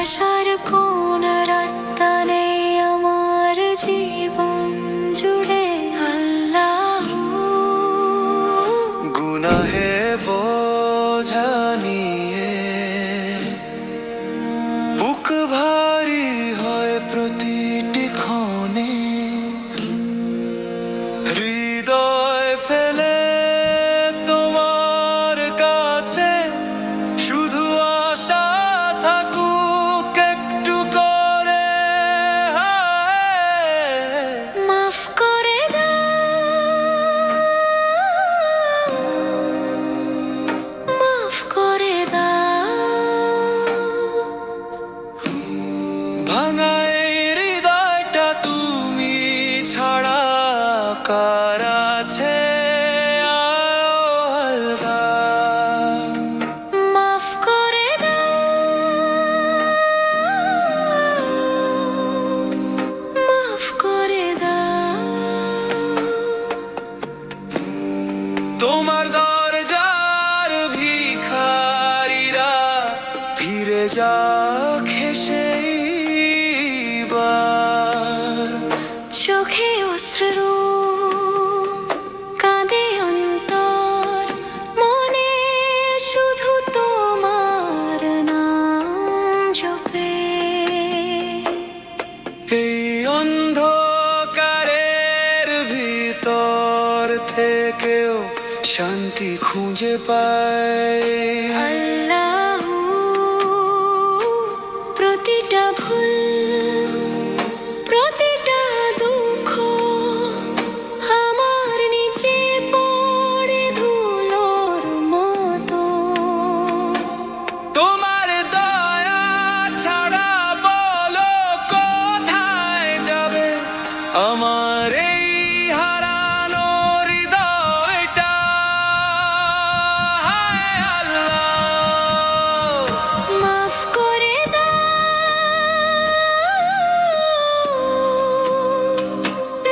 আসার কোন রাস্তা নেই আমার জীবন জুড়ে। আল্লাহ গুনাহে বোঝা নিয়ে বুক ভারী হয় প্রতিটি ক্ষণে, হৃদয় ফেলে তোমার কাছে শুধু আশা থাকুক একটু করে। মাফ করে দাও, মাফ করে দাও। ভাঙা এই হৃদয়টা তুমি ছাড়া কার আছে আরো হালকা। মাফ করে দাও, মাফ করে দাও। তোমার দরজার ভিখারিরা ফিরে যাক সেইবার। চোখে অশ্রু কাঁদে অন্তর, মনে শুধু তোমার নাম জপে। এই অন্ধকারের ভিতর থেকেও শান্তি খুঁজে পায়। আল্লাহ প্রতিটা ভুল, প্রতিটা দুঃখ আমার নিচে পড়ে ধুলোর মতো। তোমার দয়া ছাড়া বলো কোথায় যাবে আমার এই হারানো হৃদয়টা। হায় আল্লাহ, মাফ করে দাও,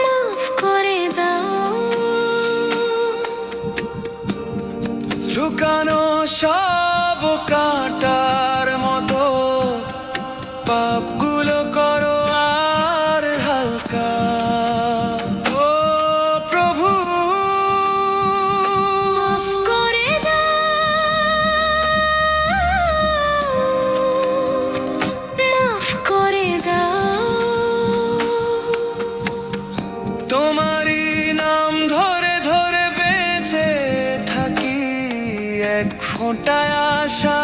মাফ করে দাও। লুকানো সব কাঁটার মতো পাপগুলো করো আর হালকা। ও প্রভু, মাফ করে দাও, মাফ করে দাও। তোমারই নাম ধরে ধরে বেঁচে থাকি এক ফোঁটা আশা